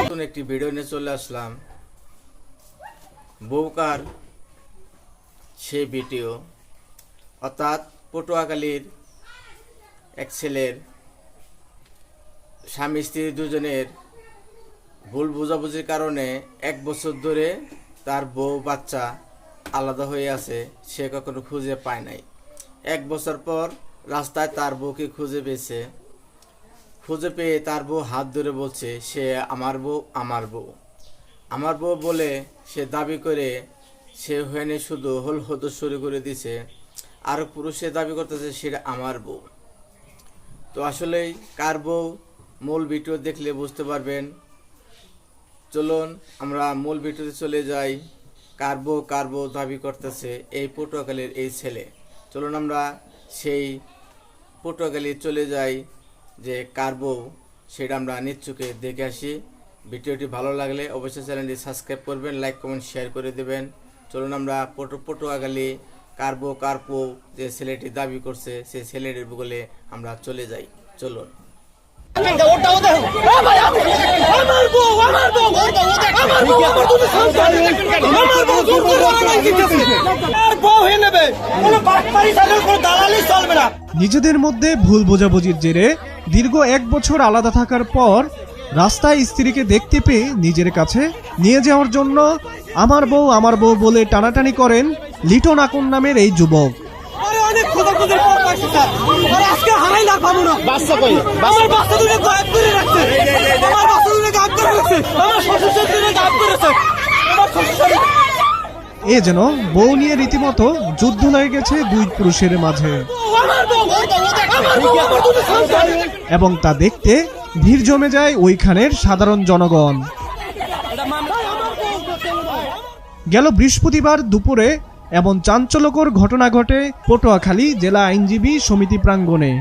নতুন একটি ভিডিও নিয়ে চলে আসলাম। বউকার সেই ভিডিও, অর্থাৎ পটুয়াখালীর এক ছেলের স্বামী স্ত্রী দুজনের ভুল বোঝাবুঝির কারণে 1 বছর ধরে তার বউ বাচ্চা আলাদা হয়ে আছে, সে কখনো খুঁজে পায় নাই। 1 বছর পর রাস্তায় তার বউকে খুঁজে পেয়েছে। খুঁজে পেয়ে তার বউ হাত ধরে বলছে সে আমার বউ, আমার বউ, আমার বউ বলে সে দাবি করে সে হয়নি শুধু হলহদ শুরু করে দিছে। আর পুরুষে দাবি করতেছে সেটা আমার বউ। তো আসলেই কার বউ মূল ভিডিও দেখলে বুঝতে পারবেন। চলুন আমরা মূল ভিডিওতে চলে যাই। কার বউ দাবি করতেছে এই পটুয়াখালীর এই ছেলে। চলুন আমরা সেই পটুয়াখালী চলে যাই, যে কার বউ সেটা আমরা নিজ চোখে দেখে আসি। ভিডিওটি ভালো লাগলে অবশ্যই চ্যানেলটি সাবস্ক্রাইব করবেন, লাইক কমেন্ট শেয়ার করে দেবেন। চলুন আমরা পটুয়াখালী কার বউ যে ছেলেটি দাবি করছে সেই ছেলেটির বলে আমরা চলে যাই। চলুন। নিজেদের মধ্যে ভুল বোঝাবুঝির জেরে দীর্ঘ 1 বছর আলাদা থাকার পর রাস্তায় স্ত্রীকে দেখতে পেয়ে নিজের কাছে নিয়ে যাওয়ার জন্য আমার বউ বলে টানাটানি করেন লিটন আকন নামের এই যুবক। এ যেন বউ নিয়ে রীতিমতো যুদ্ধ লেগে গেছে দুই পুরুষের মাঝে, এবং তা দেখতে ভিড় জমে যায় ওইখানের সাধারণ জনগণ। গেল বৃহস্পতিবার দুপুরে এমন চাঞ্চল্যকর ঘটনা ঘটে পটুয়াখালী জেলা আইনজীবী সমিতি প্রাঙ্গণে।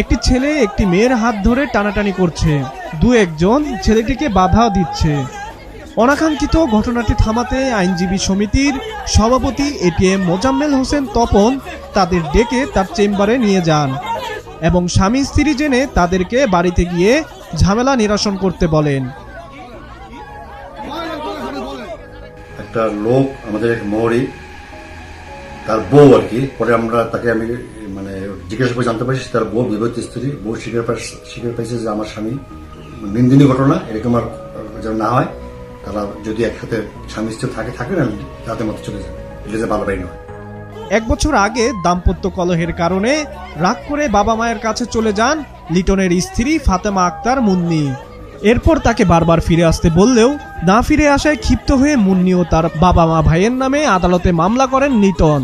একটি ছেলে একটি মেয়ের হাত ধরে টানাটানি করছে, 2-1 জন ছেলেটিকে বাধা দিচ্ছে। অনাকাঙ্ক্ষিত ঘটনাটি থামাতে আইনজীবী সমিতির সভাপতি এটিএম মোজাম্মেল হোসেন তপন তাদের ডেকে তার চেম্বারে নিয়ে যান এবং স্বামী স্ত্রী জেনে তাদেরকে বাড়িতে গিয়ে ঝামেলা নিরসন করতে বলেন। একটা লোক আমাদের এক মহরি তার বউ আর কি, পরে আমরা তাকে আমি মানে জিজ্ঞাসা করে জানতে পারছি তার বউ বিবাহিত স্ত্রী। বউ স্বীকার পাইছে যে আমার স্বামী নিন্দিনী ঘটনা এরকম আর যেন না হয়, তারা যদি একসাথে স্বামী স্ত্রী থাকে না তাদের মতো চলে যায়, এটা যে ভালো বাড়ি নয়। 1 বছর আগে দাম্পত্য কলহের কারণে রাগ করে বাবা মায়ের কাছে চলে যান লিটনের স্ত্রী ফাতেমা আক্তার মুন্নি। এরপর তাকে বারবার ফিরে আসতে বললেও না ফিরে আসায় ক্ষিপ্ত হয়ে মুন্নি ও তার বাবা মা ভাইয়ের নামে আদালতে মামলা করেন লিটন।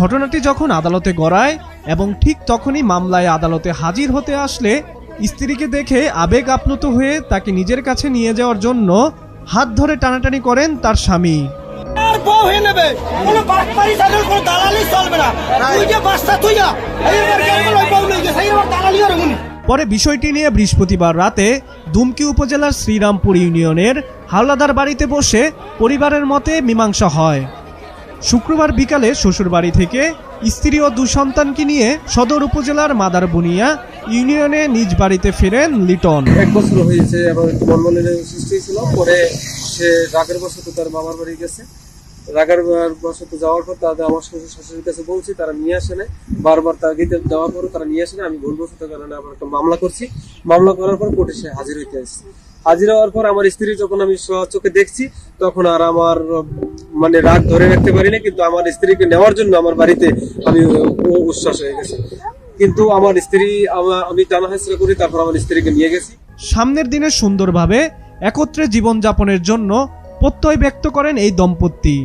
ঘটনাটি যখন আদালতে গড়ায় এবং ঠিক তখনই মামলায় আদালতে হাজির হতে আসলে স্ত্রীকে দেখে আবেগ আপ্লুত হয়ে তাকে নিজের কাছে নিয়ে যাওয়ার জন্য হাত ধরে টানাটানি করেন তার স্বামী। পরে বিষয়টি নিয়ে বৃহস্পতিবার রাতে দুমকি উপজেলার শ্রীরামপুর ইউনিয়নের হাওলাদার বাড়িতে বসে পরিবারের মতে মীমাংসা হয়। শুক্রবার বিকালে শ্বশুরবাড়ি থেকে স্ত্রী ও 2 সন্তানকে নিয়ে সদর উপজেলার মাদারবুনিয়া ইউনিয়নে নিজ বাড়িতে ফেরেন লিটন। 1 বছর হয়েছে এবং একটু মনমলিনের সৃষ্টি ছিল। পরে সে রাগের বশত তার মামার বাড়ি গেছে। রাগের বশত যাওয়ার পর তাদের আমার শ্বশুর শাশুড়ির কাছে বলছি, তারা নিয়ে আসে না। বারবার তাকে দেওয়ার পরও তারা নিয়ে আসে না। আমি ভুলবশত কারণে আবার একটা মামলা করছি। মামলা করার পর কোর্টে সে হাজির হইতে আসছে। হাজির হওয়ার পর আমার স্ত্রী যখন আমি চোখে দেখছি তখন আর আমার মানে রাগ ধরে রাখতে পারি না, কিন্তু আমার স্ত্রীকে নেওয়ার জন্য আমার বাড়িতে আমি উচ্ছ্বাস হয়ে গেছি। কিন্তু আমার স্ত্রী আমি জানা হাসরা করি, তারপর আমার স্ত্রীকে নিয়ে গেছি। সামনের দিনে সুন্দরভাবে একত্রে জীবনযাপনের জন্য প্রত্যয় ব্যক্ত করেন এই দম্পতি।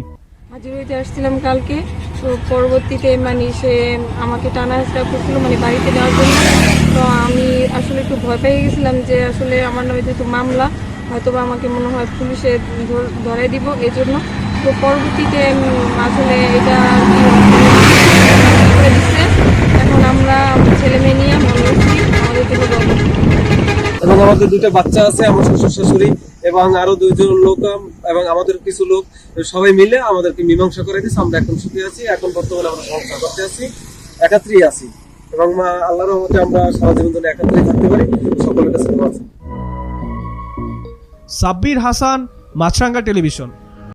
হাজির হইতে আসছিলাম কালকে, তো পরবর্তীতে মানে সে আমাকে টানা হেঁচড়া করছিল মানে বাড়িতে নেওয়ার জন্য। তো আমি আসলে একটু ভয় পেয়ে গেছিলাম যে আসলে আমার নামে যেহেতু মামলা, হয়তো বা আমাকে মনে হয় পুলিশে ধরে দিব, এই জন্য। তো পরবর্তীতে আসলে এটা করে দিচ্ছে। এখন আমরা ছেলে মেয়ে নিয়ে মনে হচ্ছি আমাদের জন্য এবং আমাদের 2টা বাচ্চা আছে। আমার শ্বশুর শাশুড়ি এবং আরো 2 জন লোক এবং আমাদের কিছু লোক সবাই মিলে আমাদেরকে মীমাংসা করে দিয়েছে। আমরা এখন সুখী আছি, এখন বর্তমানে আমরা সংসার করতে আছি, একাত্রই আছি এবং আল্লাহর রহমতে আমরা সারা জীবন ধরে একাত্রই থাকতে পারি। সকলের কাছে দোয়া আছে। সাব্বির হাসান, মাছরাঙ্গা টেলিভিশন।